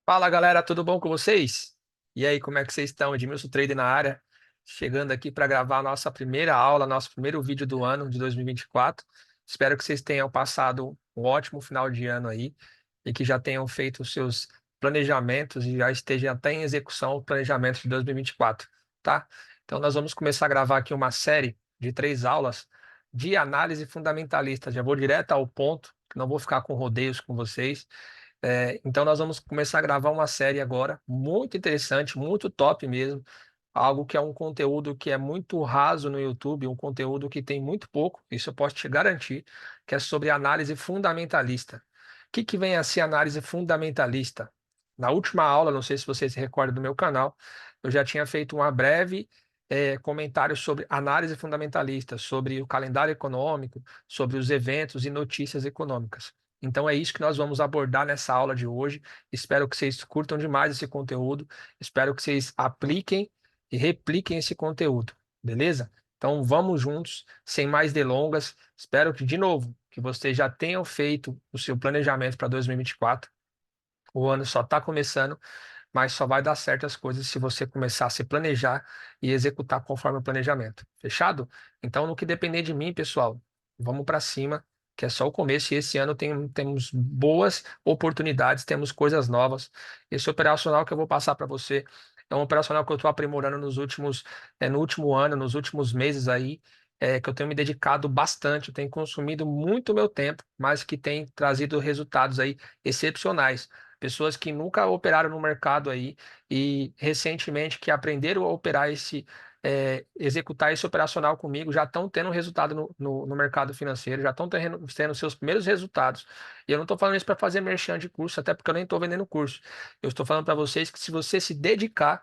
Fala galera, tudo bom com vocês? E aí, como é que vocês estão? Edmilson Trader na área, chegando aqui para gravar a nossa primeira aula, nosso primeiro vídeo do ano de 2024. Espero que vocês tenham passado um ótimo final de ano aí e que já tenham feito os seus planejamentos e já estejam até em execução o planejamento de 2024, tá? Então, nós vamos começar a gravar aqui uma série de 3 aulas de análise fundamentalista. Já vou direto ao ponto, não vou ficar com rodeios com vocês. Então nós vamos começar a gravar uma série agora, muito interessante, muito top mesmo, algo que é um conteúdo que é muito raso no YouTube, um conteúdo que tem muito pouco, isso eu posso te garantir, que é sobre análise fundamentalista. O que vem a ser análise fundamentalista? Na última aula, não sei se você se recorda do meu canal, eu já tinha feito uma breve comentário sobre análise fundamentalista, sobre o calendário econômico, sobre os eventos e notícias econômicas. Então é isso que nós vamos abordar nessa aula de hoje. Espero que vocês curtam demais esse conteúdo. Espero que vocês apliquem e repliquem esse conteúdo, beleza? Então vamos juntos, sem mais delongas. Espero que, de novo, que vocês já tenham feito o seu planejamento para 2024. O ano só está começando, mas só vai dar certo as coisas se você começar a se planejar e executar conforme o planejamento. Fechado? Então, no que depender de mim, pessoal, vamos para cima, que é só o começo, e esse ano temos boas oportunidades, temos coisas novas. Esse operacional que eu vou passar para você é um operacional que eu estou aprimorando no último ano, nos últimos meses aí. Que eu tenho me dedicado bastante, eu tenho consumido muito meu tempo, mas que tem trazido resultados aí excepcionais. Pessoas que nunca operaram no mercado aí e recentemente que aprenderam a operar executar esse operacional comigo, já estão tendo resultado no mercado financeiro, já estão tendo seus primeiros resultados. E eu não estou falando isso para fazer merchan de curso, até porque eu nem estou vendendo curso. Eu estou falando para vocês que se você se dedicar,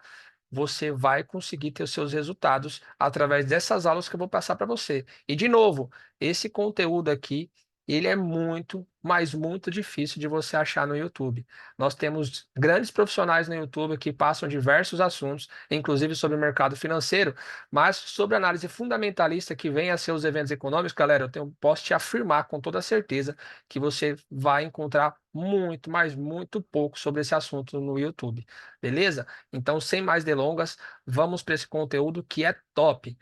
você vai conseguir ter os seus resultados através dessas aulas que eu vou passar para você. E de novo, esse conteúdo aqui ele é muito, mas muito difícil de você achar no YouTube. Nós temos grandes profissionais no YouTube que passam diversos assuntos, inclusive sobre o mercado financeiro, mas sobre análise fundamentalista que vem a ser os eventos econômicos, galera, posso te afirmar com toda certeza que você vai encontrar muito, mas muito pouco sobre esse assunto no YouTube, beleza? Então, sem mais delongas, vamos para esse conteúdo que é top.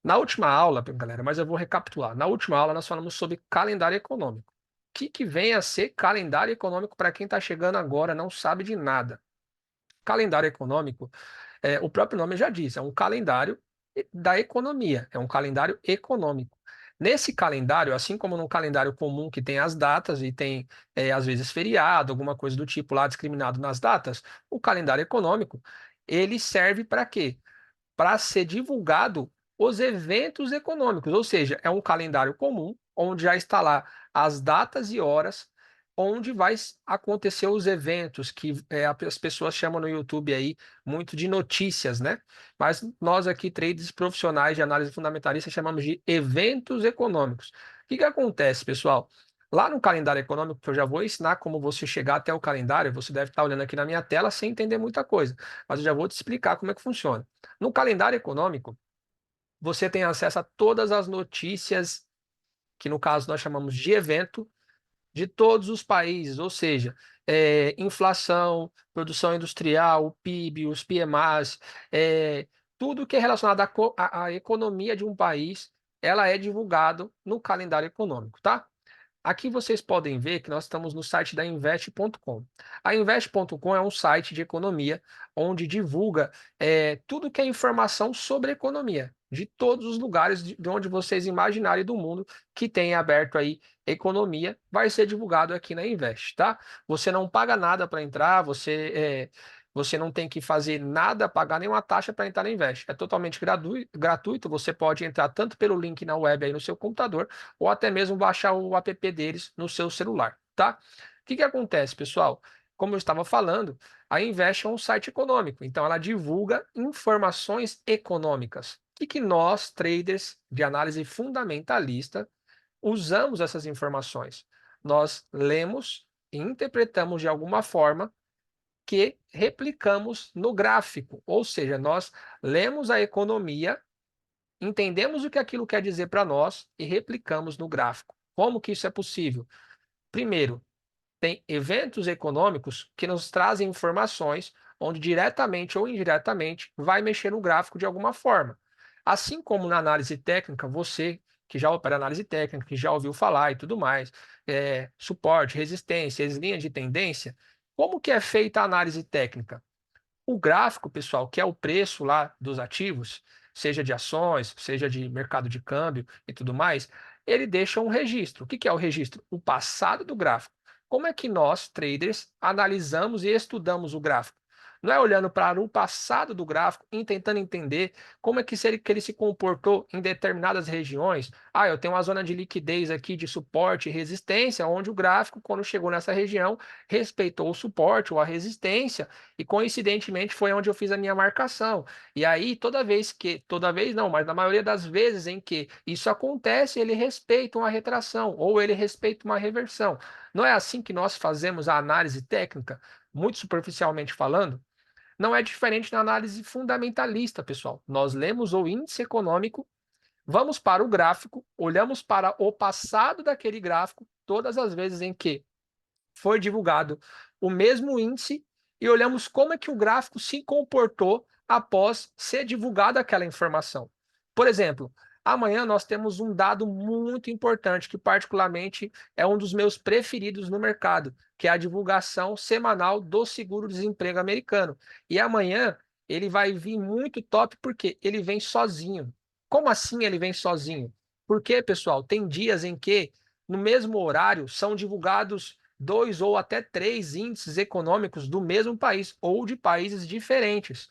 Na última aula, galera, mas eu vou recapitular. Na última aula, nós falamos sobre calendário econômico. O que vem a ser calendário econômico para quem está chegando agora, não sabe de nada? Calendário econômico, o próprio nome já diz, é um calendário da economia, é um calendário econômico. Nesse calendário, assim como no calendário comum que tem as datas e tem, às vezes, feriado, alguma coisa do tipo lá discriminado nas datas, o calendário econômico, ele serve para quê? Para ser divulgado os eventos econômicos, ou seja, é um calendário comum, onde já está lá as datas e horas onde vai acontecer os eventos que as pessoas chamam no YouTube aí muito de notícias, né? Mas nós aqui, traders profissionais de análise fundamentalista, chamamos de eventos econômicos. O que acontece, pessoal? Lá no calendário econômico, que eu já vou ensinar como você chegar até o calendário, você deve estar olhando aqui na minha tela sem entender muita coisa, mas eu já vou te explicar como é que funciona. No calendário econômico, você tem acesso a todas as notícias, que no caso nós chamamos de evento, de todos os países, ou seja, inflação, produção industrial, o PIB, os PMAs, tudo que é relacionado à economia de um país, ela é divulgado no calendário econômico, tá? Aqui vocês podem ver que nós estamos no site da Invest.com. A Invest.com é um site de economia onde divulga tudo que é informação sobre economia, de todos os lugares de onde vocês imaginarem do mundo que tem aberto aí economia, vai ser divulgado aqui na Invest, tá? Você não paga nada para entrar, você não tem que fazer nada, pagar nenhuma taxa para entrar na Invest. É totalmente gratuito, você pode entrar tanto pelo link na web aí no seu computador, ou até mesmo baixar o app deles no seu celular, tá? O que acontece, pessoal? Como eu estava falando, a Invest é um site econômico, então ela divulga informações econômicas. O que nós, traders de análise fundamentalista, usamos essas informações? Nós lemos e interpretamos de alguma forma que replicamos no gráfico, ou seja, nós lemos a economia, entendemos o que aquilo quer dizer para nós e replicamos no gráfico. Como que isso é possível? Primeiro, Tem eventos econômicos que nos trazem informações onde diretamente ou indiretamente vai mexer no gráfico de alguma forma. Assim como na análise técnica, você que já opera análise técnica, que já ouviu falar e tudo mais, suporte, resistência, as linhas de tendência, como que é feita a análise técnica? O gráfico, pessoal, que é o preço lá dos ativos, seja de ações, seja de mercado de câmbio e tudo mais, ele deixa um registro. O que que é o registro? O passado do gráfico. Como é que nós, traders, analisamos e estudamos o gráfico? Não é olhando para o passado do gráfico e tentando entender como é que ele se comportou em determinadas regiões. Ah, eu tenho uma zona de liquidez aqui de suporte e resistência, onde o gráfico, quando chegou nessa região, respeitou o suporte ou a resistência e coincidentemente foi onde eu fiz a minha marcação. E aí, toda vez não, mas na maioria das vezes em que isso acontece, ele respeita uma retração ou ele respeita uma reversão. Não é assim que nós fazemos a análise técnica, muito superficialmente falando? Não é diferente na análise fundamentalista, pessoal. Nós lemos o índice econômico, vamos para o gráfico, olhamos para o passado daquele gráfico, todas as vezes em que foi divulgado o mesmo índice e olhamos como é que o gráfico se comportou após ser divulgada aquela informação. Por exemplo, amanhã nós temos um dado muito importante que particularmente é um dos meus preferidos no mercado, que é a divulgação semanal do seguro-desemprego americano. E amanhã ele vai vir muito top porque ele vem sozinho. Como assim ele vem sozinho? Porque, pessoal, tem dias em que no mesmo horário são divulgados dois ou até três índices econômicos do mesmo país ou de países diferentes.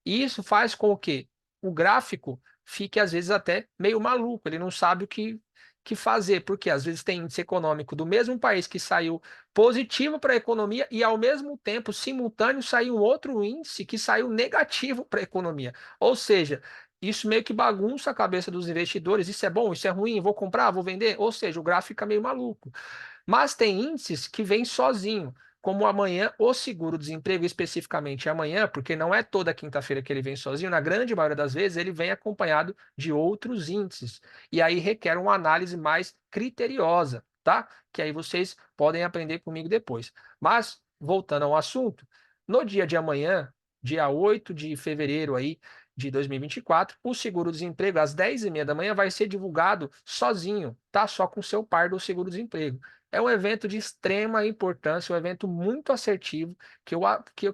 E isso faz com que o gráfico fique, às vezes, até meio maluco, ele não sabe que fazer, porque às vezes tem índice econômico do mesmo país que saiu positivo para a economia e, ao mesmo tempo, simultâneo, saiu um outro índice que saiu negativo para a economia. Ou seja, isso meio que bagunça a cabeça dos investidores. Isso é bom, isso é ruim, vou comprar, vou vender. Ou seja, o gráfico fica meio maluco. Mas tem índices que vêm sozinho, como amanhã, o seguro-desemprego, especificamente amanhã, porque não é toda quinta-feira que ele vem sozinho, na grande maioria das vezes ele vem acompanhado de outros índices. E aí requer uma análise mais criteriosa, tá? Que aí vocês podem aprender comigo depois. Mas, voltando ao assunto, no dia de amanhã, dia 8 de fevereiro aí, de 2024, o seguro-desemprego, às 10h30 da manhã, vai ser divulgado sozinho, tá? Só com o seu par do seguro-desemprego. É um evento de extrema importância, um evento muito assertivo,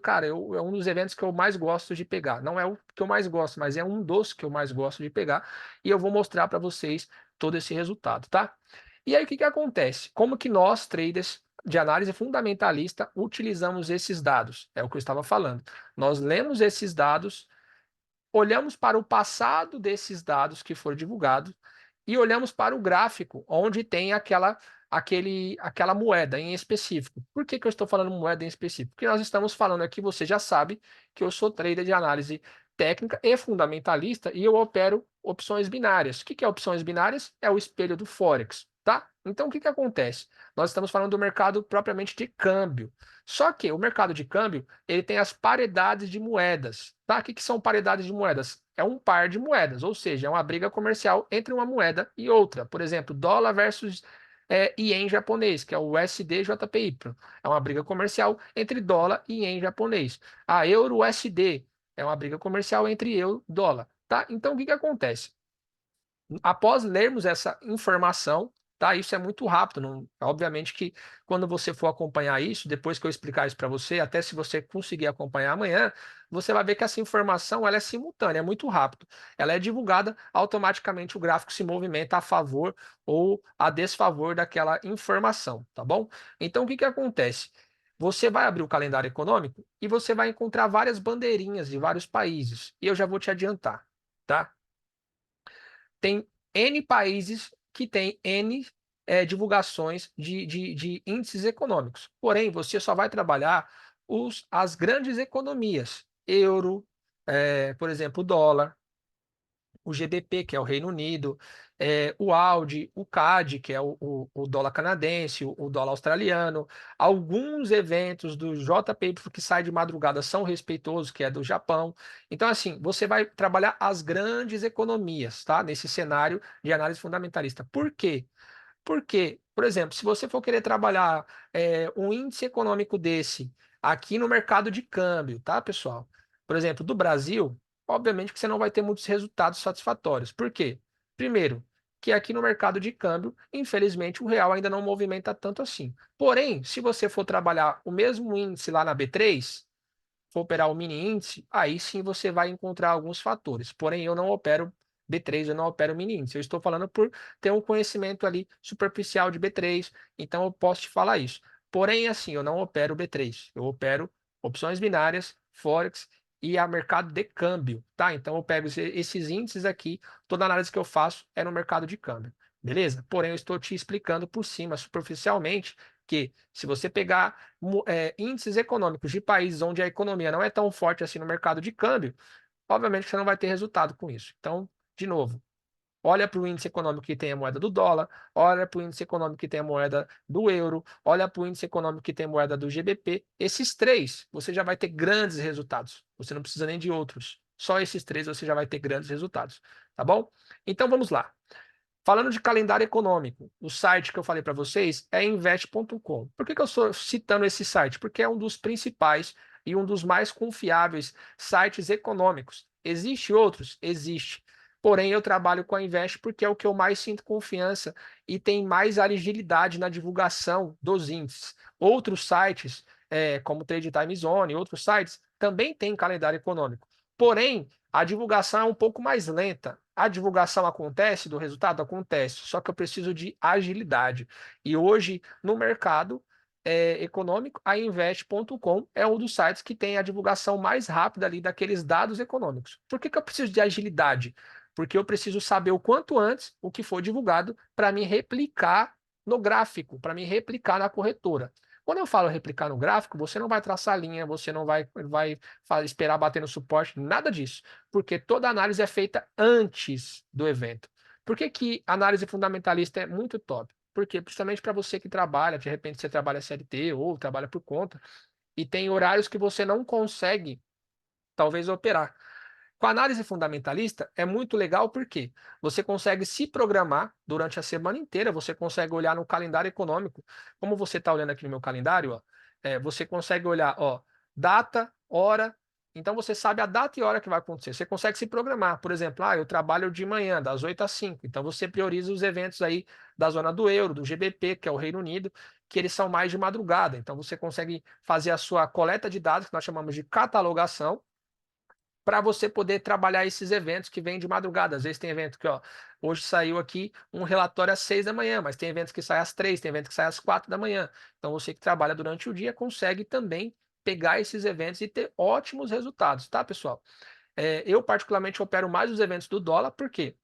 cara, é um dos eventos que eu mais gosto de pegar. Não é o que eu mais gosto, mas é um dos que eu mais gosto de pegar. E eu vou mostrar para vocês todo esse resultado, tá? E aí, o que que acontece? Como que nós, traders de análise fundamentalista, utilizamos esses dados? É o que eu estava falando. Nós lemos esses dados, olhamos para o passado desses dados que foram divulgados e olhamos para o gráfico onde tem aquela moeda em específico. Por que que eu estou falando moeda em específico? Porque nós estamos falando aqui, você já sabe que eu sou trader de análise técnica e fundamentalista e eu opero opções binárias. O que que é opções binárias? É o espelho do Forex, tá? Então, o que que acontece? Nós estamos falando do mercado propriamente de câmbio. Só que o mercado de câmbio, ele tem as paridades de moedas, tá? O que que são paridades de moedas? É um par de moedas, ou seja, é uma briga comercial entre uma moeda e outra. Por exemplo, dólar versus ien japonês, que é o USD-JPY. É uma briga comercial entre dólar e ien japonês. A euro-USD é uma briga comercial entre euro e dólar. Tá? Então, o que que acontece? Após lermos essa informação, tá? Isso é muito rápido. Obviamente que quando você for acompanhar isso, depois que eu explicar isso para você, até se você conseguir acompanhar amanhã, você vai ver que essa informação ela é simultânea, é muito rápido. Ela é divulgada, automaticamente o gráfico se movimenta a favor ou a desfavor daquela informação, tá bom? Então o que que acontece? Você vai abrir o calendário econômico e você vai encontrar várias bandeirinhas de vários países. E eu já vou te adiantar, tá? Tem N países que têm N divulgações de índices econômicos. Porém, você só vai trabalhar as grandes economias, euro, por exemplo, o dólar, o GBP, que é o Reino Unido, o AUD, o CAD, que é o dólar canadense, o dólar australiano. Alguns eventos do JPY que sai de madrugada são respeitosos, que é do Japão. Então, assim, você vai trabalhar as grandes economias, tá? Nesse cenário de análise fundamentalista. Por quê? Por quê? Por exemplo, se você for querer trabalhar um índice econômico desse aqui no mercado de câmbio, tá, pessoal? Por exemplo, do Brasil, obviamente que você não vai ter muitos resultados satisfatórios. Por quê? Primeiro, que aqui no mercado de câmbio, infelizmente, o real ainda não movimenta tanto assim. Porém, se você for trabalhar o mesmo índice lá na B3, for operar o mini índice, aí sim você vai encontrar alguns fatores. Porém, eu não opero B3, eu não opero mini índice. Eu estou falando por ter um conhecimento ali superficial de B3, então eu posso te falar isso. Porém, assim, eu não opero B3, eu opero opções binárias, Forex e a mercado de câmbio, tá? Então eu pego esses índices aqui, toda análise que eu faço é no mercado de câmbio. Beleza? Porém, eu estou te explicando por cima, superficialmente, que se você pegar índices econômicos de países onde a economia não é tão forte assim no mercado de câmbio, obviamente você não vai ter resultado com isso. Então, de novo, olha para o índice econômico que tem a moeda do dólar, olha para o índice econômico que tem a moeda do euro, olha para o índice econômico que tem a moeda do GBP. Esses três, você já vai ter grandes resultados. Você não precisa nem de outros. Só esses três você já vai ter grandes resultados, tá bom? Então vamos lá. Falando de calendário econômico, o site que eu falei para vocês é invest.com. Por que eu estou citando esse site? Porque é um dos principais e um dos mais confiáveis sites econômicos. Existem outros? Existe. Porém, eu trabalho com a Invest porque é o que eu mais sinto confiança e tem mais agilidade na divulgação dos índices. Outros sites, como Trade Time Zone, outros sites, também têm calendário econômico. Porém, a divulgação é um pouco mais lenta. A divulgação acontece do resultado? Acontece, só que eu preciso de agilidade. E hoje, no mercado econômico, a Invest.com é um dos sites que tem a divulgação mais rápida ali daqueles dados econômicos. Por que eu preciso de agilidade? Porque eu preciso saber o quanto antes o que for divulgado para me replicar no gráfico, para me replicar na corretora. Quando eu falo replicar no gráfico, você não vai traçar linha, você não vai esperar bater no suporte, nada disso, porque toda análise é feita antes do evento. Por que que a análise fundamentalista é muito top? Porque principalmente para você que trabalha, de repente você trabalha CLT ou trabalha por conta, e tem horários que você não consegue, talvez, operar. Com a análise fundamentalista é muito legal porque você consegue se programar durante a semana inteira, você consegue olhar no calendário econômico, como você está olhando aqui no meu calendário, ó, você consegue olhar, ó, data, hora, então você sabe a data e hora que vai acontecer. Você consegue se programar, por exemplo, eu trabalho de manhã, das 8 às 5, então você prioriza os eventos aí da zona do euro, do GBP, que é o Reino Unido, que eles são mais de madrugada. Então você consegue fazer a sua coleta de dados, que nós chamamos de catalogação, para você poder trabalhar esses eventos que vêm de madrugada. Às vezes tem evento que, ó, hoje saiu aqui um relatório às 6 da manhã, mas tem eventos que saem às 3, tem evento que sai às 4 da manhã. Então você que trabalha durante o dia consegue também pegar esses eventos e ter ótimos resultados, tá, pessoal? Eu particularmente opero mais os eventos do dólar, por quê?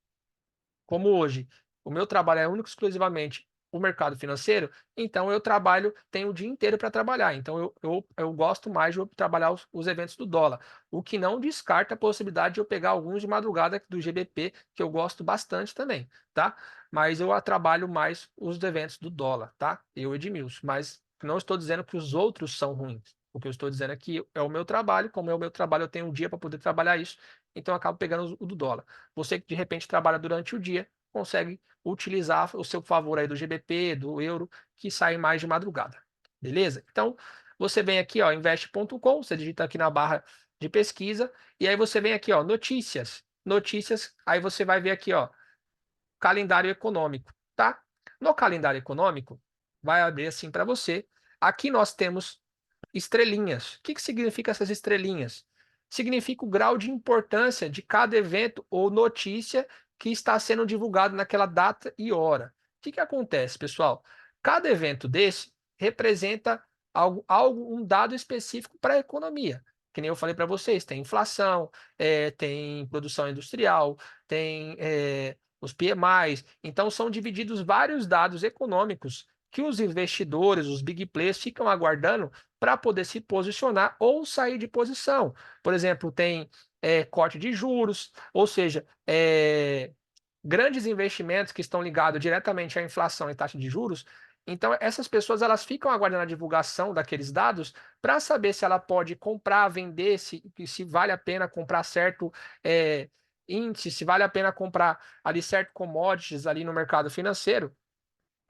Como hoje o meu trabalho é único e exclusivamente o mercado financeiro, então eu trabalho, tenho o dia inteiro para trabalhar. Então eu gosto mais de trabalhar os eventos do dólar, o que não descarta a possibilidade de eu pegar alguns de madrugada do GBP, que eu gosto bastante também, tá? Mas eu trabalho mais os eventos do dólar, tá? Eu, Edmilson, mas não estou dizendo que os outros são ruins. O que eu estou dizendo é que é o meu trabalho, como é o meu trabalho, eu tenho um dia para poder trabalhar isso, então eu acabo pegando o do dólar. Você que de repente trabalha durante o dia, consegue utilizar o seu favor aí do GBP, do euro, que sai mais de madrugada. Beleza? Então, você vem aqui, ó, investe.com, você digita aqui na barra de pesquisa, e aí você vem aqui, ó, notícias. Notícias, aí você vai ver aqui, ó, calendário econômico, tá? No calendário econômico, vai abrir assim para você. Aqui nós temos estrelinhas. O que que significa essas estrelinhas? Significa o grau de importância de cada evento ou notícia que está sendo divulgado naquela data e hora. O que que acontece, pessoal? Cada evento desse representa um dado específico para a economia. Que nem eu falei para vocês, tem inflação, tem produção industrial, tem os PMIs. Então, são divididos vários dados econômicos que os investidores, os big players, ficam aguardando para poder se posicionar ou sair de posição. Por exemplo, tem corte de juros, ou seja, grandes investimentos que estão ligados diretamente à inflação e taxa de juros. Então, essas pessoas elas ficam aguardando a divulgação daqueles dados para saber se ela pode comprar, vender, se vale a pena comprar certo índice, se vale a pena comprar ali certo commodities ali no mercado financeiro.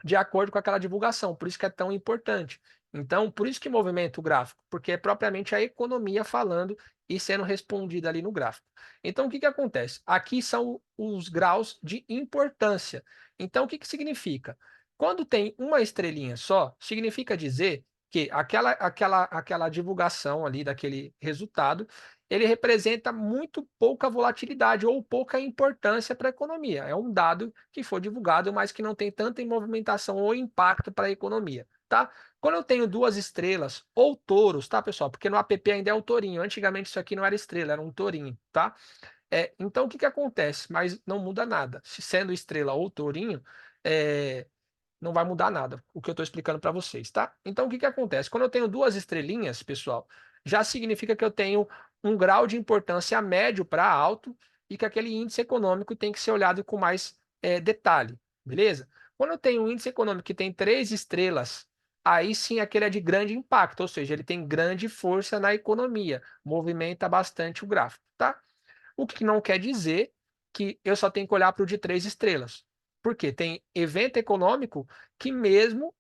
de acordo com aquela divulgação, por isso que é tão importante. Então, por isso que movimenta o gráfico, porque é propriamente a economia falando e sendo respondida ali no gráfico. Então, o que que acontece? Aqui são os graus de importância. Então, o que que significa? Quando tem uma estrelinha só, significa dizer que aquela divulgação ali daquele resultado, ele representa muito pouca volatilidade ou pouca importância para a economia. É um dado que foi divulgado, mas que não tem tanta movimentação ou impacto para a economia, tá? Quando eu tenho duas estrelas ou touros, tá, pessoal? Porque no app ainda é o tourinho. Antigamente isso aqui não era estrela, era um tourinho, tá? Então o que que acontece? Mas não muda nada. Se sendo estrela ou tourinho, é, não vai mudar nada, o que eu estou explicando para vocês, tá? Então, o que que acontece? Quando eu tenho duas estrelinhas, pessoal, já significa que eu tenho um grau de importância médio para alto e que aquele índice econômico tem que ser olhado com mais detalhe, beleza? Quando eu tenho um índice econômico que tem 3 estrelas, aí sim aquele é de grande impacto, ou seja, ele tem grande força na economia, movimenta bastante o gráfico, tá? O que não quer dizer que eu só tenho que olhar para o de 3 estrelas. Porque tem evento econômico que mesmo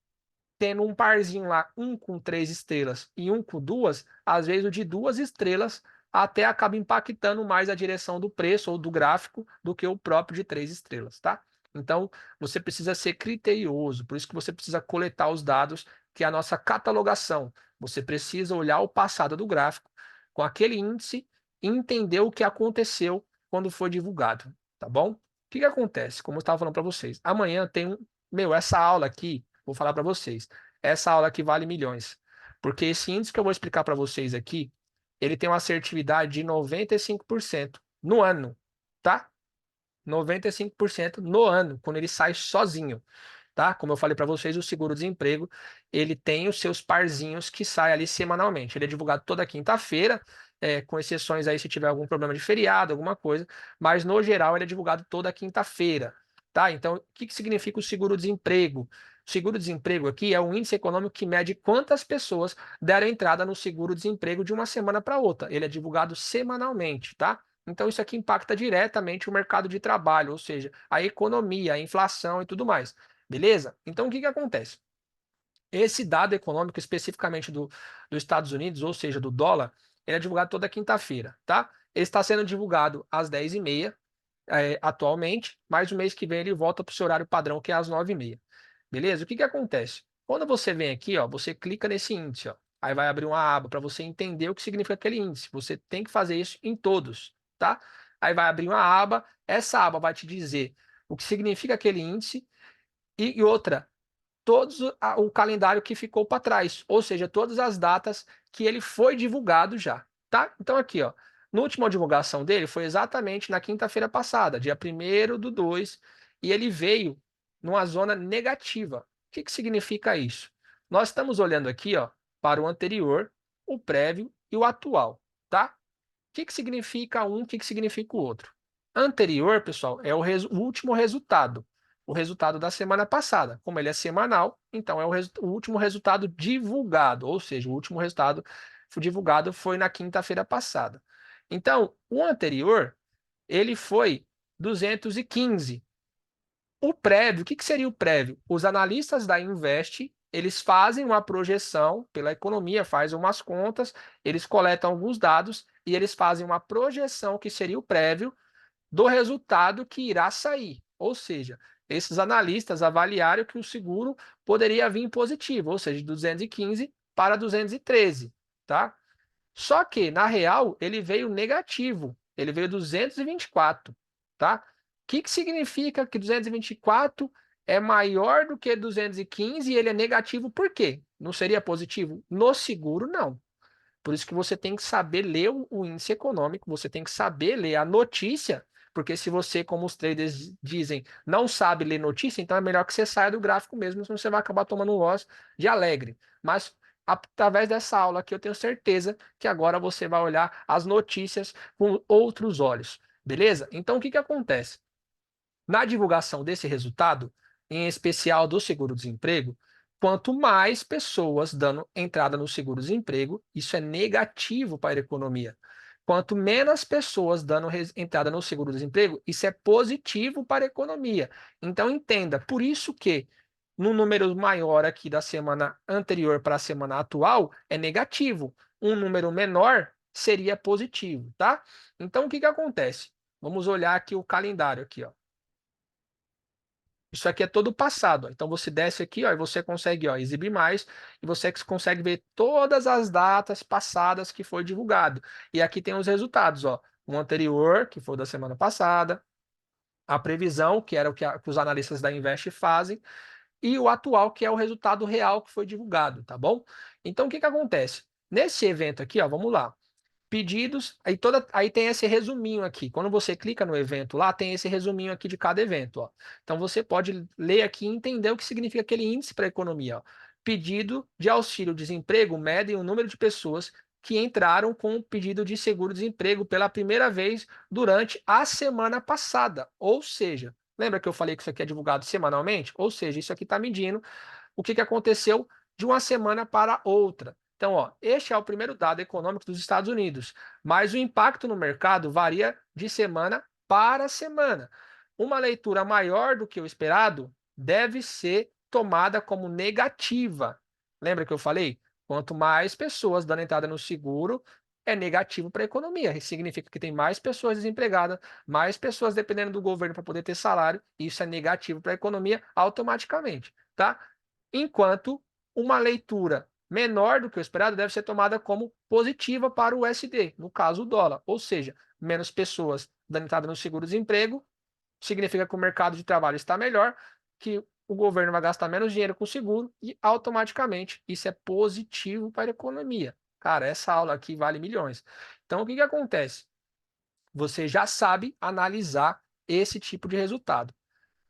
tendo um parzinho lá, um com 3 estrelas e um com duas, às vezes o de 2 estrelas até acaba impactando mais a direção do preço ou do gráfico do que o próprio de 3 estrelas, tá? Então, você precisa ser criterioso, por isso que você precisa coletar os dados, que é a nossa catalogação. Você precisa olhar o passado do gráfico com aquele índice e entender o que aconteceu quando foi divulgado, tá bom? O que que acontece? Como eu estava falando para vocês, amanhã tem essa aula aqui, vou falar para vocês. Essa aula aqui vale milhões. Porque esse índice que eu vou explicar para vocês aqui, ele tem uma assertividade de 95% no ano, tá? 95% no ano, quando ele sai sozinho, tá? Como eu falei para vocês, o seguro-desemprego, ele tem os seus parzinhos que saem ali semanalmente. Ele é divulgado toda quinta-feira, com exceções aí se tiver algum problema de feriado, alguma coisa, mas no geral ele é divulgado toda quinta-feira, tá? Então, o que que significa o seguro-desemprego? O seguro-desemprego aqui é um índice econômico que mede quantas pessoas deram entrada no seguro-desemprego de uma semana para outra. Ele é divulgado semanalmente, tá? Então, isso aqui impacta diretamente o mercado de trabalho, ou seja, a economia, a inflação e tudo mais. Beleza? Então, o que que acontece? Esse dado econômico, especificamente dos Estados Unidos, ou seja, do dólar, ele é divulgado toda quinta-feira, tá? Ele está sendo divulgado às 10h30, atualmente, mas o mês que vem ele volta para o seu horário padrão, que é às 9h30. Beleza? O que que acontece? Quando você vem aqui, ó, você clica nesse índice, ó, aí vai abrir uma aba para você entender o que significa aquele índice. Você tem que fazer isso em todos, tá? Aí vai abrir uma aba, essa aba vai te dizer o que significa aquele índice e outra, todos o calendário que ficou para trás, ou seja, todas as datas que ele foi divulgado já, tá? Então aqui, ó, na última divulgação dele foi exatamente na quinta-feira passada, dia 1º/2, e ele veio numa zona negativa. O que que significa isso? Nós estamos olhando aqui, ó, para o anterior, o prévio e o atual, tá? O que que significa um, o que que significa o outro? Anterior, pessoal, é o último resultado. O resultado da semana passada. Como ele é semanal, então é o último resultado divulgado, ou seja, o último resultado divulgado foi na quinta-feira passada. Então, o anterior, ele foi 215. O prévio, o que que seria o prévio? Os analistas da Invest, eles fazem uma projeção pela economia, fazem umas contas, eles coletam alguns dados e eles fazem uma projeção que seria o prévio do resultado que irá sair. Ou seja, esses analistas avaliaram que o seguro poderia vir positivo, ou seja, de 215 para 213, tá? Só que, na real, ele veio negativo. Ele veio 224, tá? O que que significa que 224 é maior do que 215 e ele é negativo por quê? Não seria positivo? No seguro, não. Por isso que você tem que saber ler o índice econômico, você tem que saber ler a notícia, porque se você, como os traders dizem, não sabe ler notícia, então é melhor que você saia do gráfico mesmo, senão você vai acabar tomando um loss de alegre. Mas através dessa aula aqui, eu tenho certeza que agora você vai olhar as notícias com outros olhos, beleza? Então, o que que acontece? Na divulgação desse resultado, em especial do seguro-desemprego, quanto mais pessoas dando entrada no seguro-desemprego, isso é negativo para a economia. Quanto menos pessoas dando entrada no seguro-desemprego, isso é positivo para a economia. Então entenda, por isso que num número maior aqui da semana anterior para a semana atual, é negativo. Um número menor seria positivo, tá? Então, o que que acontece? Vamos olhar aqui o calendário aqui, ó. Isso aqui é todo o passado, ó. Então você desce aqui, ó, e você consegue, ó, exibir mais, e você consegue ver todas as datas passadas que foi divulgado. E aqui tem os resultados, ó. O anterior, que foi da semana passada, a previsão, que era o que os analistas da Invest fazem, e o atual, que é o resultado real que foi divulgado, tá bom? Então, o que que acontece? Nesse evento aqui, ó, vamos lá. Pedidos, aí tem esse resuminho aqui. Quando você clica no evento lá, tem esse resuminho aqui de cada evento, ó. Então você pode ler aqui e entender o que significa aquele índice para a economia, ó. Pedido de auxílio-desemprego medem o número de pessoas que entraram com o pedido de seguro-desemprego pela primeira vez durante a semana passada. Ou seja, lembra que eu falei que isso aqui é divulgado semanalmente? Ou seja, isso aqui está medindo o que aconteceu de uma semana para outra. Então, ó, este é o primeiro dado econômico dos Estados Unidos, mas o impacto no mercado varia de semana para semana. Uma leitura maior do que o esperado deve ser tomada como negativa. Lembra que eu falei? Quanto mais pessoas dando entrada no seguro, é negativo para a economia. Isso significa que tem mais pessoas desempregadas, mais pessoas dependendo do governo para poder ter salário. Isso é negativo para a economia automaticamente, tá? Enquanto uma leitura menor do que o esperado deve ser tomada como positiva para o USD, no caso o dólar, ou seja, menos pessoas dando entrada no seguro-desemprego, significa que o mercado de trabalho está melhor, que o governo vai gastar menos dinheiro com o seguro e automaticamente isso é positivo para a economia. Cara, essa aula aqui vale milhões. Então, o que que acontece? Você já sabe analisar esse tipo de resultado.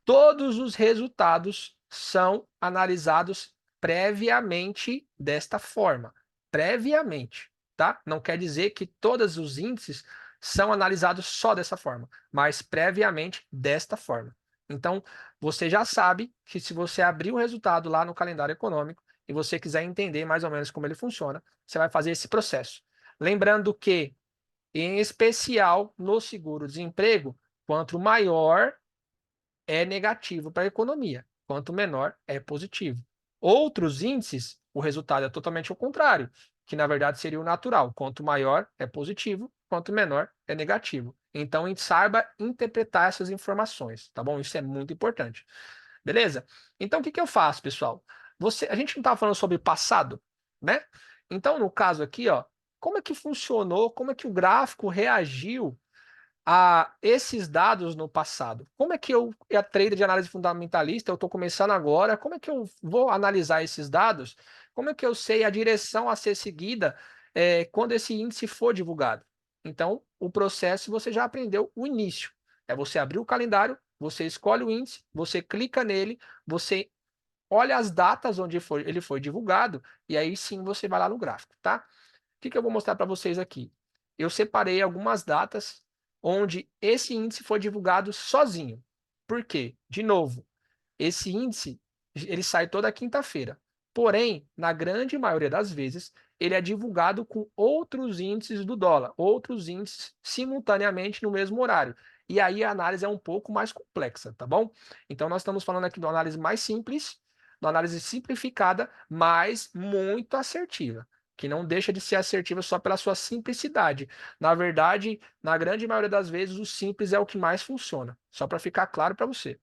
Todos os resultados são analisados previamente desta forma. Previamente, tá? Não quer dizer que todos os índices são analisados só dessa forma, mas previamente desta forma. Então, você já sabe que se você abrir o resultado lá no calendário econômico e você quiser entender mais ou menos como ele funciona, você vai fazer esse processo. Lembrando que, em especial no seguro-desemprego, quanto maior é negativo para a economia, quanto menor é positivo. Outros índices, o resultado é totalmente o contrário, que na verdade seria o natural. Quanto maior é positivo, quanto menor é negativo. Então, a gente saiba interpretar essas informações, tá bom? Isso é muito importante. Beleza? Então, o que que eu faço, pessoal? A gente não estava falando sobre passado, né? Então, no caso aqui, ó, como é que funcionou, como é que o gráfico reagiu a esses dados no passado? Como é que eu, a trader de análise fundamentalista, eu estou começando agora, como é que eu vou analisar esses dados? Como é que eu sei a direção a ser seguida quando esse índice for divulgado? Então, o processo você já aprendeu o início. É você abrir o calendário, você escolhe o índice, você clica nele, você olha as datas onde ele foi divulgado, e aí sim você vai lá no gráfico, tá? O que que eu vou mostrar para vocês aqui? Eu separei algumas datas onde esse índice foi divulgado sozinho. Por quê? De novo, esse índice ele sai toda quinta-feira. Porém, na grande maioria das vezes, ele é divulgado com outros índices do dólar, outros índices simultaneamente no mesmo horário. E aí a análise é um pouco mais complexa, tá bom? Então nós estamos falando aqui de uma análise mais simples, de uma análise simplificada, mas muito assertiva, que não deixa de ser assertiva só pela sua simplicidade. Na verdade, na grande maioria das vezes, o simples é o que mais funciona. Só para ficar claro para você.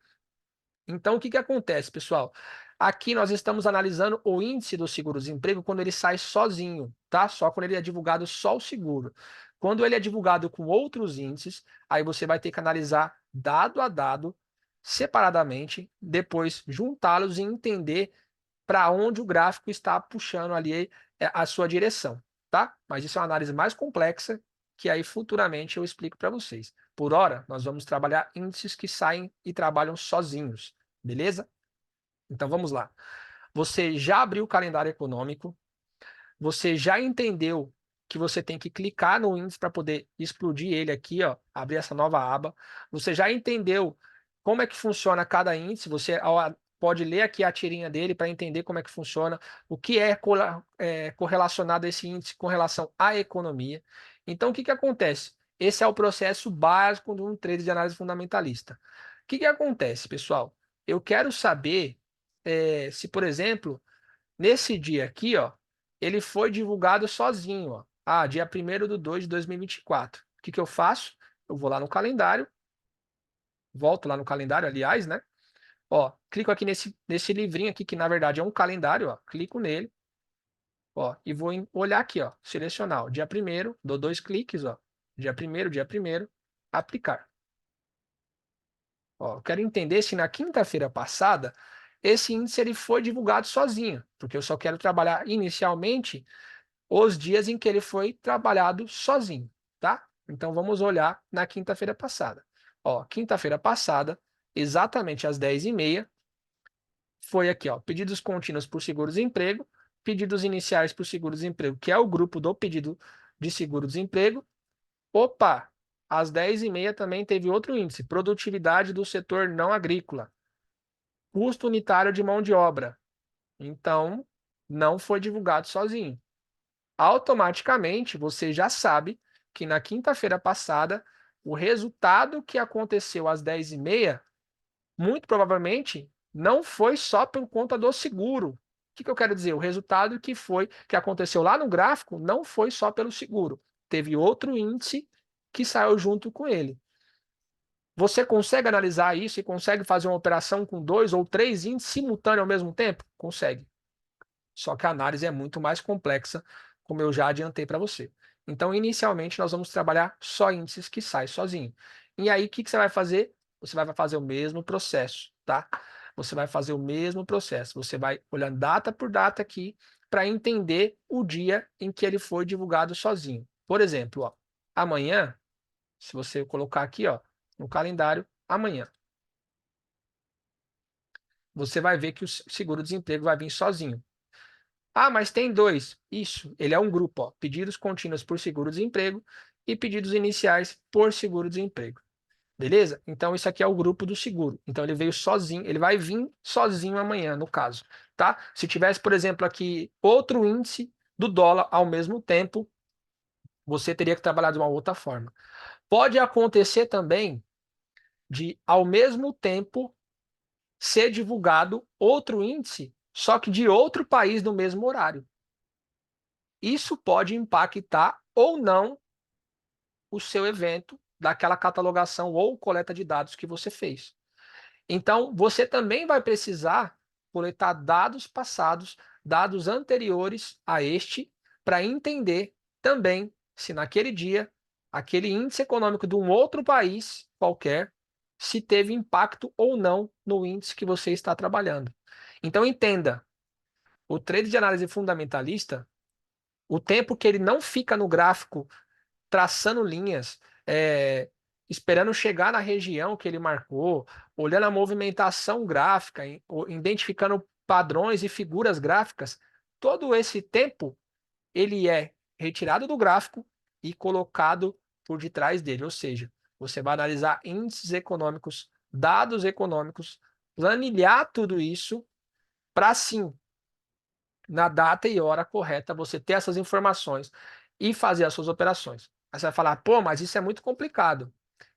Então, o que que acontece, pessoal? Aqui nós estamos analisando o índice do seguro-desemprego quando ele sai sozinho, tá? Só quando ele é divulgado só o seguro. Quando ele é divulgado com outros índices, aí você vai ter que analisar dado a dado, separadamente, depois juntá-los e entender para onde o gráfico está puxando ali a sua direção, tá? Mas isso é uma análise mais complexa que aí futuramente eu explico para vocês. Por hora, nós vamos trabalhar índices que saem e trabalham sozinhos, beleza? Então vamos lá. Você já abriu o calendário econômico, você já entendeu que você tem que clicar no índice para poder explodir ele aqui, ó, abrir essa nova aba. Você já entendeu como é que funciona cada índice, você pode ler aqui a tirinha dele para entender como é que funciona, o que é correlacionado a esse índice com relação à economia. Então, o que que acontece? Esse é o processo básico de um trader de análise fundamentalista. O que que acontece, pessoal? Eu quero saber se, por exemplo, nesse dia aqui, ó, ele foi divulgado sozinho, ó. Ah, dia 1º de 2 de 2024. O que que eu faço? Eu vou lá no calendário, volto lá no calendário, aliás, né? Ó, clico aqui nesse livrinho aqui, que na verdade é um calendário, ó. Clico nele, ó, e vou olhar aqui, ó, selecionar o dia 1º, dou 2 cliques, ó. Dia 1º, aplicar. Ó, eu quero entender se na quinta-feira passada esse índice ele foi divulgado sozinho, porque eu só quero trabalhar inicialmente os dias em que ele foi trabalhado sozinho, tá? Então vamos olhar na quinta-feira passada. Ó, quinta-feira passada, exatamente às 10h30, foi aqui, ó, pedidos contínuos por seguro-desemprego, pedidos iniciais por seguro-desemprego, que é o grupo do pedido de seguro-desemprego. Opa, às 10h30 também teve outro índice, produtividade do setor não agrícola, custo unitário de mão de obra. Então, não foi divulgado sozinho. Automaticamente você já sabe que na quinta-feira passada, o resultado que aconteceu às 10h30, muito provavelmente, não foi só por conta do seguro. O que que eu quero dizer? O resultado que aconteceu lá no gráfico não foi só pelo seguro. Teve outro índice que saiu junto com ele. Você consegue analisar isso e consegue fazer uma operação com 2 ou 3 índices simultâneos ao mesmo tempo? Consegue. Só que a análise é muito mais complexa, como eu já adiantei para você. Então, inicialmente, nós vamos trabalhar só índices que saem sozinho. E aí, o que que você vai fazer? Você vai fazer o mesmo processo, tá? Você vai fazer o mesmo processo. Você vai olhando data por data aqui para entender o dia em que ele foi divulgado sozinho. Por exemplo, ó, amanhã, se você colocar aqui, ó, no calendário, amanhã, você vai ver que o seguro-desemprego vai vir sozinho. Ah, mas tem dois. Isso, ele é um grupo, ó. Pedidos contínuos por seguro-desemprego e pedidos iniciais por seguro-desemprego. Beleza? Então, isso aqui é o grupo do seguro. Então, ele veio sozinho, ele vai vir sozinho amanhã, no caso, tá? Se tivesse, por exemplo, aqui outro índice do dólar ao mesmo tempo, você teria que trabalhar de uma outra forma. Pode acontecer também de, ao mesmo tempo, ser divulgado outro índice, só que de outro país no mesmo horário. Isso pode impactar ou não o seu evento daquela catalogação ou coleta de dados que você fez. Então, você também vai precisar coletar dados passados, dados anteriores a este, para entender também se naquele dia, aquele índice econômico de um outro país qualquer, se teve impacto ou não no índice que você está trabalhando. Então, entenda, o trade de análise fundamentalista, o tempo que ele não fica no gráfico traçando linhas, esperando chegar na região que ele marcou, olhando a movimentação gráfica, identificando padrões e figuras gráficas, todo esse tempo ele é retirado do gráfico e colocado por detrás dele. Ou seja, você vai analisar índices econômicos, dados econômicos, planilhar tudo isso para sim na data e hora correta, você ter essas informações e fazer as suas operações. Aí você vai falar, pô, mas isso é muito complicado.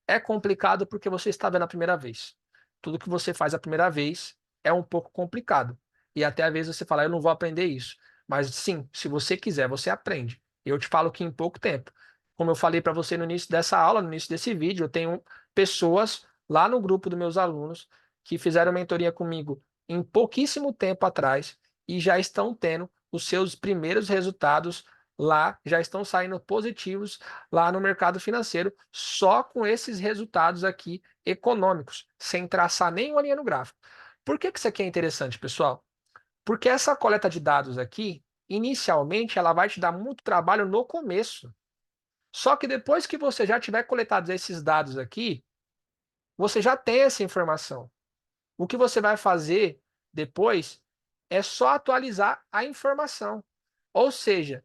É complicado porque você está vendo a primeira vez. Tudo que você faz a primeira vez é um pouco complicado. E até às vezes você fala, eu não vou aprender isso. Mas sim, se você quiser, você aprende. Eu te falo que em pouco tempo. Como eu falei para você no início dessa aula, no início desse vídeo, eu tenho pessoas lá no grupo dos meus alunos que fizeram mentoria comigo em pouquíssimo tempo atrás e já estão tendo os seus primeiros resultados lá, já estão saindo positivos lá no mercado financeiro, só com esses resultados aqui econômicos, sem traçar nenhuma linha no gráfico. Por que que isso aqui é interessante, pessoal? Porque essa coleta de dados aqui, inicialmente, ela vai te dar muito trabalho no começo. Só que depois que você já tiver coletado esses dados aqui, você já tem essa informação. O que você vai fazer depois é só atualizar a informação. Ou seja,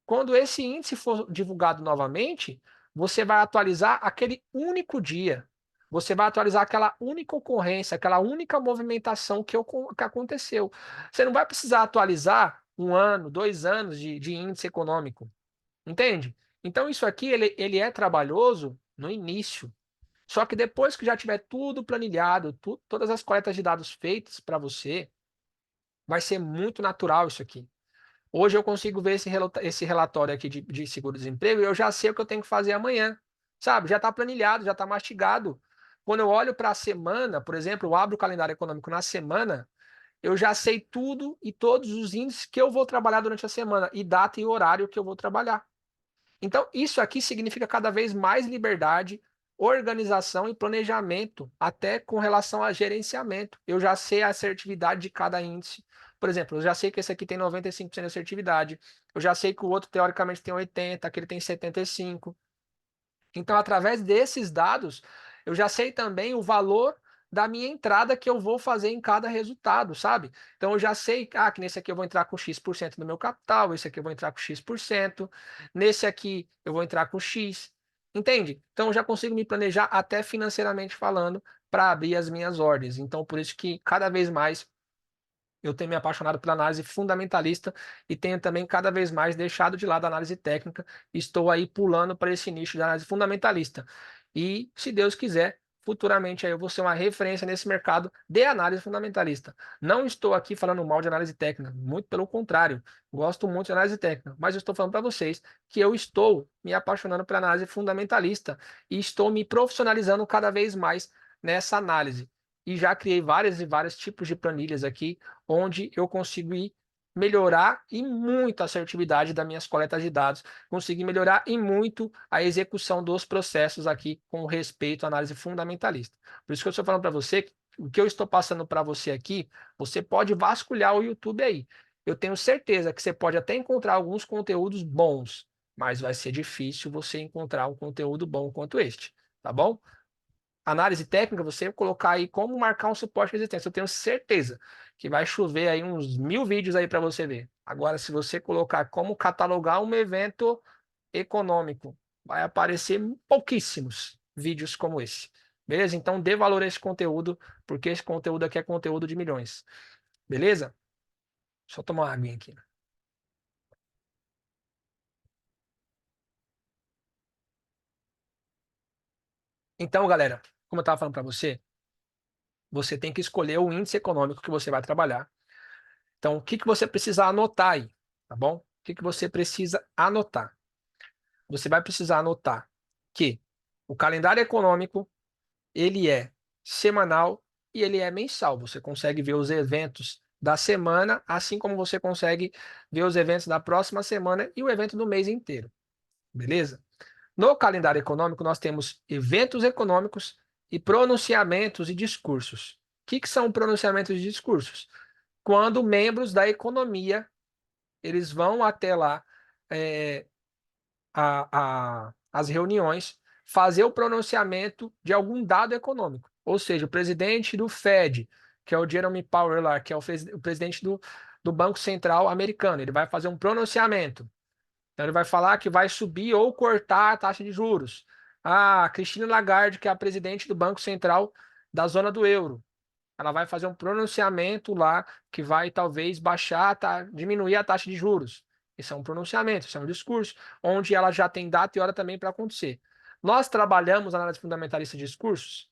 quando esse índice for divulgado novamente, você vai atualizar aquele único dia. Você vai atualizar aquela única ocorrência, aquela única movimentação que aconteceu. Você não vai precisar atualizar 1 ano, 2 anos de índice econômico. Entende? Então, isso aqui ele é trabalhoso no início. Só que depois que já tiver tudo planilhado, todas as coletas de dados feitas para você, Vai ser muito natural isso aqui. Hoje eu consigo ver esse relatório aqui de seguro-desemprego e eu já sei o que eu tenho que fazer amanhã, sabe? Já está planilhado, já está mastigado. Quando eu olho para a semana, por exemplo, eu abro o calendário econômico na semana, eu já sei tudo e todos os índices que eu vou trabalhar durante a semana, e data e horário que eu vou trabalhar. Então, isso aqui significa cada vez mais liberdade, organização e planejamento, até com relação a gerenciamento. Eu já sei a assertividade de cada índice. Por exemplo, eu já sei que esse aqui tem 95% de assertividade. Eu já sei que o outro, teoricamente, tem 80%, aquele tem 75%. Então, através desses dados, eu já sei também o valor da minha entrada que eu vou fazer em cada resultado, sabe? Então, eu já sei, que nesse aqui eu vou entrar com X% do meu capital, esse aqui eu vou entrar com X%, nesse aqui eu vou entrar com X, entende? Então, eu já consigo me planejar até financeiramente falando para abrir as minhas ordens. Então, por isso que cada vez mais eu tenho me apaixonado pela análise fundamentalista e tenho também cada vez mais deixado de lado a análise técnica. Estou aí pulando para esse nicho de análise fundamentalista. E, se Deus quiser, futuramente aí eu vou ser uma referência nesse mercado de análise fundamentalista. Não estou aqui falando mal de análise técnica, muito pelo contrário, gosto muito de análise técnica, mas eu estou falando para vocês que eu estou me apaixonando pela análise fundamentalista e estou me profissionalizando cada vez mais nessa análise. E já criei vários e vários tipos de planilhas aqui onde eu consigo ir melhorar e muito a assertividade das minhas coletas de dados, conseguir melhorar e muito a execução dos processos aqui com respeito à análise fundamentalista. Por isso que eu estou falando para você que o que eu estou passando para você aqui, você pode vasculhar o YouTube aí. Eu tenho certeza que você pode até encontrar alguns conteúdos bons, mas vai ser difícil você encontrar um conteúdo bom quanto este, tá bom? Análise técnica, você colocar aí como marcar um suporte de resistência. Eu tenho certeza que vai chover aí uns 1000 vídeos aí para você ver. Agora, se você colocar como catalogar um evento econômico, vai aparecer pouquíssimos vídeos como esse. Beleza? Então, dê valor a esse conteúdo, porque esse conteúdo aqui é conteúdo de milhões. Beleza? Só tomar uma aguinha aqui. Então, galera, como eu estava falando para você, você tem que escolher o índice econômico que você vai trabalhar. Então, o que que você precisa anotar aí, tá bom? O que que você precisa anotar? Você vai precisar anotar que o calendário econômico, ele é semanal e ele é mensal. Você consegue ver os eventos da semana, assim como você consegue ver os eventos da próxima semana e o evento do mês inteiro, beleza? No calendário econômico, nós temos eventos econômicos e pronunciamentos e discursos. O que que são pronunciamentos e discursos? Quando membros da economia eles vão até lá, é, as reuniões, fazer o pronunciamento de algum dado econômico. Ou seja, o presidente do Fed, que é o Jerome Powell lá, que é o presidente do Banco Central americano, ele vai fazer um pronunciamento. Então, ele vai falar que vai subir ou cortar a taxa de juros. A Christine Lagarde, que é a presidente do Banco Central da zona do euro, ela vai fazer um pronunciamento lá que vai talvez baixar, diminuir a taxa de juros. Isso é um pronunciamento, isso é um discurso, onde ela já tem data e hora também para acontecer. Nós trabalhamos a análise fundamentalista de discursos,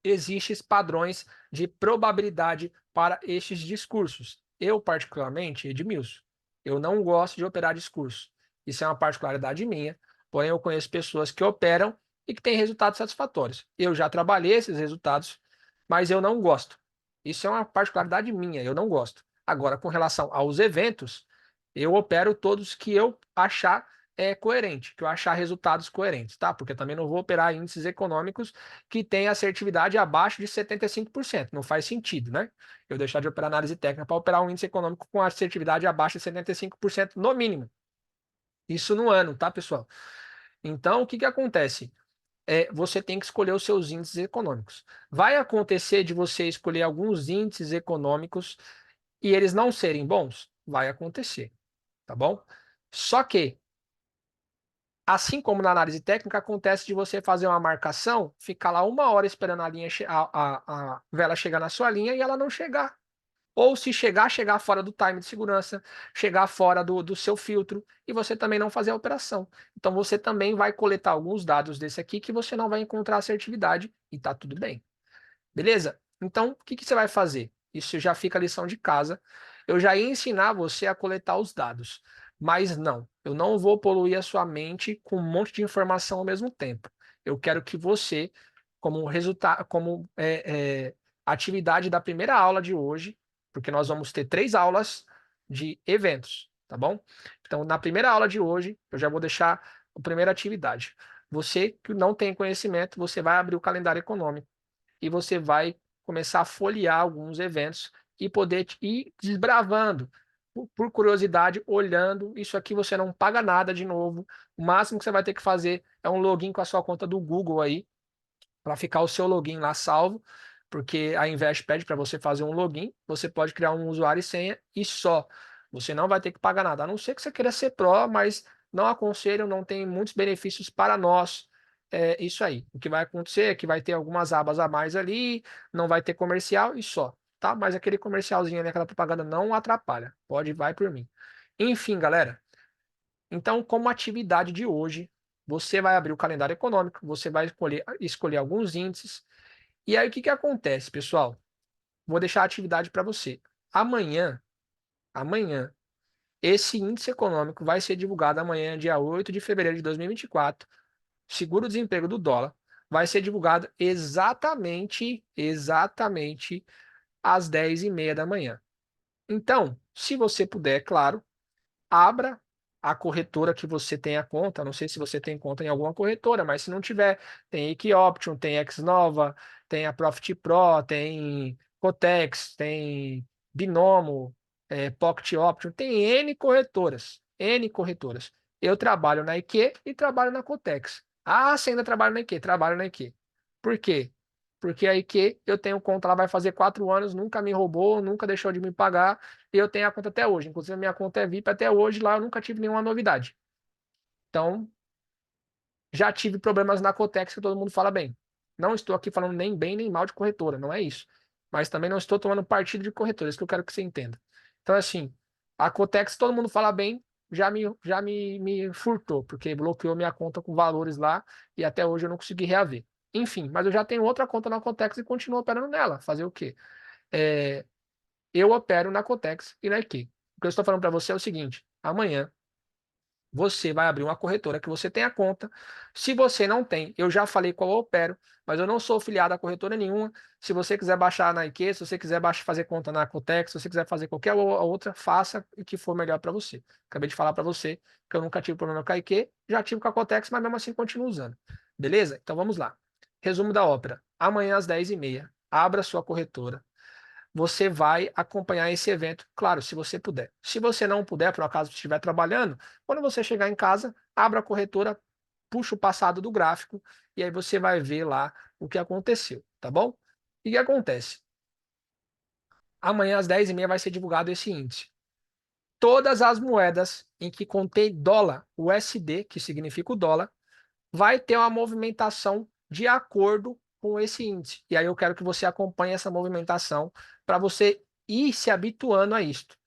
existem padrões de probabilidade para estes discursos. Eu, particularmente, Edmilson, eu não gosto de operar discurso. Isso é uma particularidade minha, porém eu conheço pessoas que operam e que têm resultados satisfatórios. Eu já trabalhei esses resultados, mas eu não gosto. Isso é uma particularidade minha, eu não gosto. Agora, com relação aos eventos, eu opero todos que eu achar coerente, que eu achar resultados coerentes, tá? Porque eu também não vou operar índices econômicos que têm assertividade abaixo de 75%. Não faz sentido, né? Eu deixar de operar análise técnica para operar um índice econômico com assertividade abaixo de 75% no mínimo. Isso no ano, tá, pessoal? Então, o que que acontece? Você tem que escolher os seus índices econômicos. Vai acontecer de você escolher alguns índices econômicos e eles não serem bons? Vai acontecer, tá bom? Só que, assim como na análise técnica, acontece de você fazer uma marcação, ficar lá 1 hora esperando a vela chegar na sua linha e ela não chegar. Ou se chegar, chegar fora do time de segurança, chegar fora do seu filtro e você também não fazer a operação. Então você também vai coletar alguns dados desse aqui que você não vai encontrar assertividade e tá tudo bem. Beleza? Então, o que que você vai fazer? Isso já fica a lição de casa. Eu já ia ensinar você a coletar os dados, mas não, eu não vou poluir a sua mente com um monte de informação ao mesmo tempo. Eu quero que você, como resultado, atividade da primeira aula de hoje, porque nós vamos ter 3 aulas de eventos, tá bom? Então, na primeira aula de hoje, eu já vou deixar a primeira atividade. Você que não tem conhecimento, você vai abrir o calendário econômico e você vai começar a folhear alguns eventos e poder ir desbravando, por curiosidade, olhando. Isso aqui você não paga nada de novo. O máximo que você vai ter que fazer é um login com a sua conta do Google aí, para ficar o seu login lá salvo, porque a Invest pede para você fazer um login, você pode criar um usuário e senha e só. Você não vai ter que pagar nada, a não ser que você queira ser pró, mas não aconselho, não tem muitos benefícios para nós. É isso aí. O que vai acontecer é que vai ter algumas abas a mais ali, não vai ter comercial e só, tá? Mas aquele comercialzinho ali, aquela propaganda não atrapalha. Pode, vai por mim. Enfim, galera. Então, como atividade de hoje, você vai abrir o calendário econômico, você vai escolher alguns índices. E aí, o que que acontece, pessoal? Vou deixar a atividade para você. Amanhã, esse índice econômico vai ser divulgado amanhã, dia 8 de fevereiro de 2024. Seguro-desemprego do dólar vai ser divulgado exatamente às 10h30 da manhã. Então, se você puder, claro, abra a corretora que você tem a conta. Não sei se você tem conta em alguma corretora, mas se não tiver, tem Equioption, tem Xnova, tem a Profit Pro, tem Cotex, tem Binomo, Pocket Option, tem N corretoras. N corretoras. Eu trabalho na IQ e trabalho na Cotex. Ah, você ainda trabalha na IQ? Trabalho na IQ. Por quê? Porque a IQ, eu tenho conta lá, vai fazer 4 anos, nunca me roubou, nunca deixou de me pagar, e eu tenho a conta até hoje. Inclusive, a minha conta é VIP até hoje, lá eu nunca tive nenhuma novidade. Então, já tive problemas na Cotex que todo mundo fala bem. Não estou aqui falando nem bem nem mal de corretora, não é isso. Mas também não estou tomando partido de corretora, isso que eu quero que você entenda. Então, assim, a Cotex, todo mundo fala bem, já me furtou, porque bloqueou minha conta com valores lá e até hoje eu não consegui reaver. Enfim, mas eu já tenho outra conta na Cotex e continuo operando nela. Fazer o quê? É, eu opero na Cotex e na IQ. O que eu estou falando para você é o seguinte: amanhã você vai abrir uma corretora que você tem a conta. Se você não tem, eu já falei qual eu opero, mas eu não sou afiliado a corretora nenhuma. Se você quiser baixar na IQ, se você quiser fazer conta na Cotex, se você quiser fazer qualquer outra, faça o que for melhor para você. Acabei de falar para você que eu nunca tive problema com a IQ, já tive com a Cotex, mas mesmo assim continuo usando. Beleza? Então vamos lá. Resumo da ópera. Amanhã às 10h30, abra sua corretora, você vai acompanhar esse evento, claro, se você puder. Se você não puder, por acaso estiver trabalhando, quando você chegar em casa, abra a corretora, puxa o passado do gráfico e aí você vai ver lá o que aconteceu, tá bom? E o que acontece? Amanhã às 10h30 vai ser divulgado esse índice. Todas as moedas em que contém dólar, USD, que significa o dólar, vai ter uma movimentação de acordo com esse índice. E aí eu quero que você acompanhe essa movimentação para você ir se habituando a isto.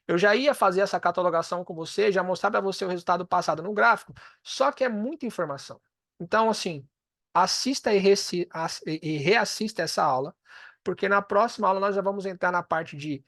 Eu já ia fazer essa catalogação com você, já mostrar para você o resultado passado no gráfico, só que é muita informação. Então, assim, assista e reassista essa aula, porque na próxima aula nós já vamos entrar na parte de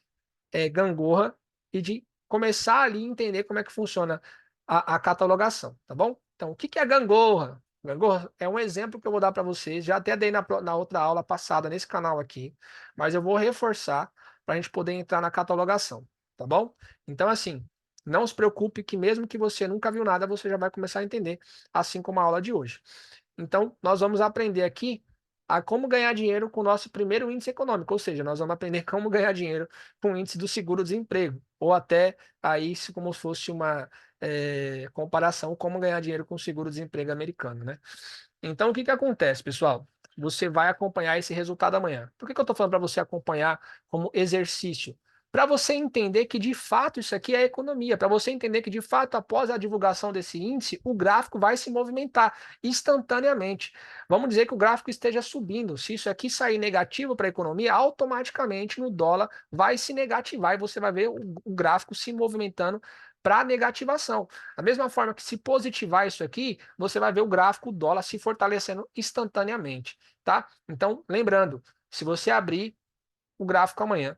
gangorra e de começar ali a entender como é que funciona a catalogação, tá bom? Então, o que que é gangorra? Gangorra é um exemplo que eu vou dar para vocês. Já até dei na outra aula passada nesse canal aqui, mas eu vou reforçar para a gente poder entrar na catalogação, tá bom? Então, assim, não se preocupe que mesmo que você nunca viu nada, você já vai começar a entender, assim como a aula de hoje. Então, nós vamos aprender aqui a como ganhar dinheiro com o nosso primeiro índice econômico, ou seja, nós vamos aprender como ganhar dinheiro com o índice do seguro-desemprego, ou até aí como se fosse uma comparação como ganhar dinheiro com o seguro-desemprego americano, né? Então, o que que acontece, pessoal? Você vai acompanhar esse resultado amanhã. Por que que eu estou falando para você acompanhar como exercício? Para você entender que de fato isso aqui é economia, para você entender que de fato após a divulgação desse índice, o gráfico vai se movimentar instantaneamente. Vamos dizer que o gráfico esteja subindo. Se isso aqui sair negativo para a economia, automaticamente no dólar vai se negativar e você vai ver o gráfico se movimentando para negativação. Da mesma forma que se positivar isso aqui, você vai ver o gráfico dólar se fortalecendo instantaneamente, tá? Então, lembrando, se você abrir o gráfico amanhã,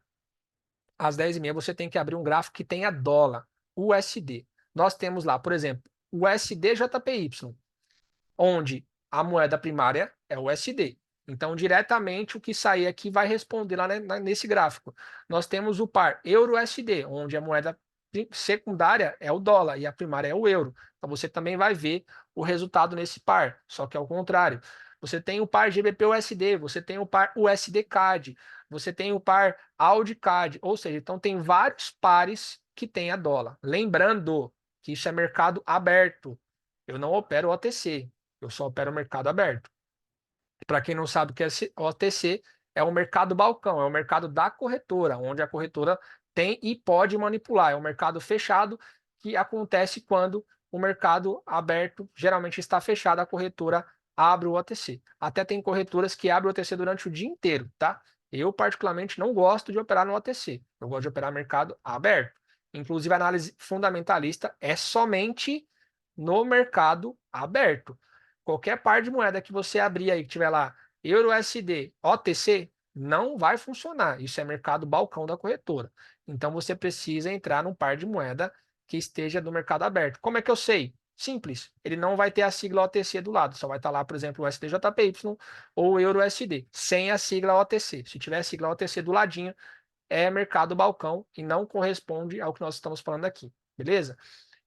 às 10h30, você tem que abrir um gráfico que tenha dólar, USD. Nós temos lá, por exemplo, o USDJPY, onde a moeda primária é o USD. Então, diretamente, o que sair aqui vai responder lá nesse gráfico. Nós temos o par euro-USD, onde a moeda secundária é o dólar e a primária é o euro. Então, você também vai ver o resultado nesse par, só que ao contrário. Você tem o par GBP-USD, você tem o par USD-CAD, você tem o par AUD-CAD, ou seja, então tem vários pares que tem a dólar. Lembrando que isso é mercado aberto. Eu não opero OTC, eu só opero mercado aberto. Para quem não sabe o que é OTC, é o mercado balcão, é o mercado da corretora, onde a corretora tem e pode manipular. É um mercado fechado que acontece quando o mercado aberto geralmente está fechado, a corretora abre o OTC. Até tem corretoras que abrem o OTC durante o dia inteiro, tá? Eu, particularmente, não gosto de operar no OTC. Eu gosto de operar mercado aberto. Inclusive, a análise fundamentalista é somente no mercado aberto. Qualquer par de moeda que você abrir aí, que tiver lá Euro USD, OTC, não vai funcionar. Isso é mercado balcão da corretora. Então você precisa entrar num par de moeda que esteja no mercado aberto. Como é que eu sei? Simples. Ele não vai ter a sigla OTC do lado. Só vai estar lá, por exemplo, o SDJPY ou Euro USD, sem a sigla OTC. Se tiver a sigla OTC do ladinho, é mercado balcão e não corresponde ao que nós estamos falando aqui. Beleza?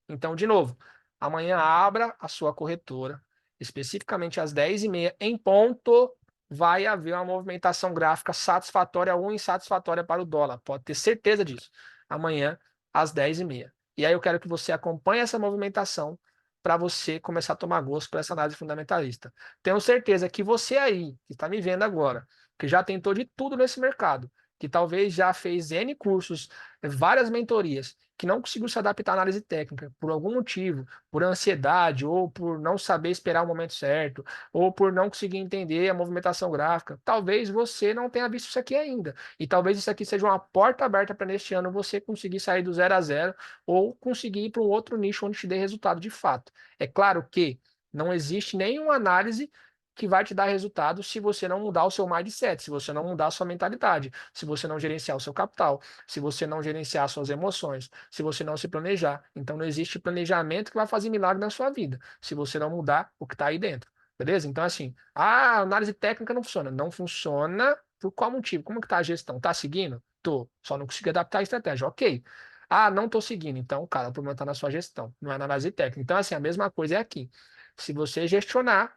Então, de novo, amanhã abra a sua corretora, especificamente às 10h30, em ponto, vai haver uma movimentação gráfica satisfatória ou insatisfatória para o dólar. Pode ter certeza disso. Amanhã, às 10h30. E aí eu quero que você acompanhe essa movimentação para você começar a tomar gosto por essa análise fundamentalista. Tenho certeza que você aí, que está me vendo agora, que já tentou de tudo nesse mercado, que talvez já fez N cursos, várias mentorias, que não conseguiu se adaptar à análise técnica por algum motivo, por ansiedade, ou por não saber esperar o momento certo, ou por não conseguir entender a movimentação gráfica. Talvez você não tenha visto isso aqui ainda. E talvez isso aqui seja uma porta aberta para neste ano você conseguir sair do 0 a 0 ou conseguir ir para um outro nicho onde te dê resultado de fato. É claro que não existe nenhuma análise que vai te dar resultado se você não mudar o seu mindset, se você não mudar a sua mentalidade, se você não gerenciar o seu capital, se você não gerenciar suas emoções, se você não se planejar. Então não existe planejamento que vai fazer milagre na sua vida, se você não mudar o que está aí dentro. Beleza? Então, assim, a análise técnica não funciona. Não funciona por qual motivo? Como que está a gestão? Está seguindo? Tô. Só não consegui adaptar a estratégia. Ok. Ah, não estou seguindo. Então, cara, o problema está na sua gestão, não é na análise técnica. Então, assim, a mesma coisa é aqui. Se você gestionar,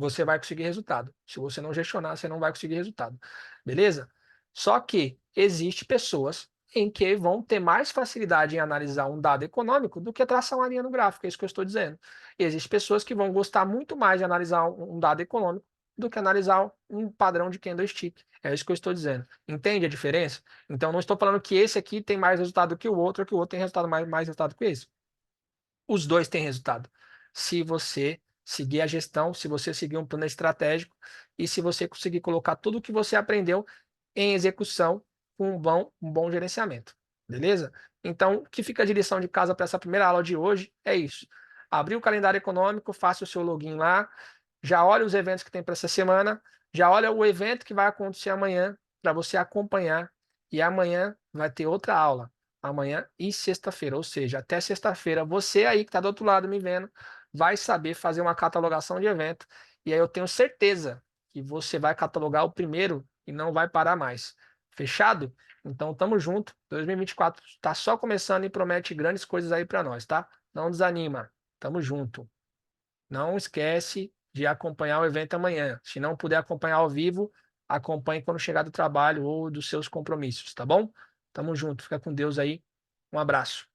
você vai conseguir resultado. Se você não gestionar, você não vai conseguir resultado. Beleza? Só que existe pessoas em que vão ter mais facilidade em analisar um dado econômico do que traçar uma linha no gráfico, é isso que eu estou dizendo. E existem pessoas que vão gostar muito mais de analisar um dado econômico do que analisar um padrão de candlestick. É isso que eu estou dizendo. Entende a diferença? Então, não estou falando que esse aqui tem mais resultado que o outro, ou que o outro tem resultado mais resultado que esse. Os dois têm resultado. Se você seguir a gestão, se você seguir um plano estratégico e se você conseguir colocar tudo o que você aprendeu em execução com um bom gerenciamento. Beleza? Então, o que fica de lição de casa para essa primeira aula de hoje é isso. Abrir o calendário econômico, faça o seu login lá, já olha os eventos que tem para essa semana, já olha o evento que vai acontecer amanhã para você acompanhar. E amanhã vai ter outra aula amanhã e sexta-feira. Ou seja, até sexta-feira, você aí que está do outro lado me vendo, vai saber fazer uma catalogação de evento. E aí eu tenho certeza que você vai catalogar o primeiro e não vai parar mais. Fechado? Então tamo junto. 2024 está só começando e promete grandes coisas aí para nós, tá? Não desanima. Tamo junto. Não esquece de acompanhar o evento amanhã. Se não puder acompanhar ao vivo, acompanhe quando chegar do trabalho ou dos seus compromissos, tá bom? Tamo junto. Fica com Deus aí. Um abraço.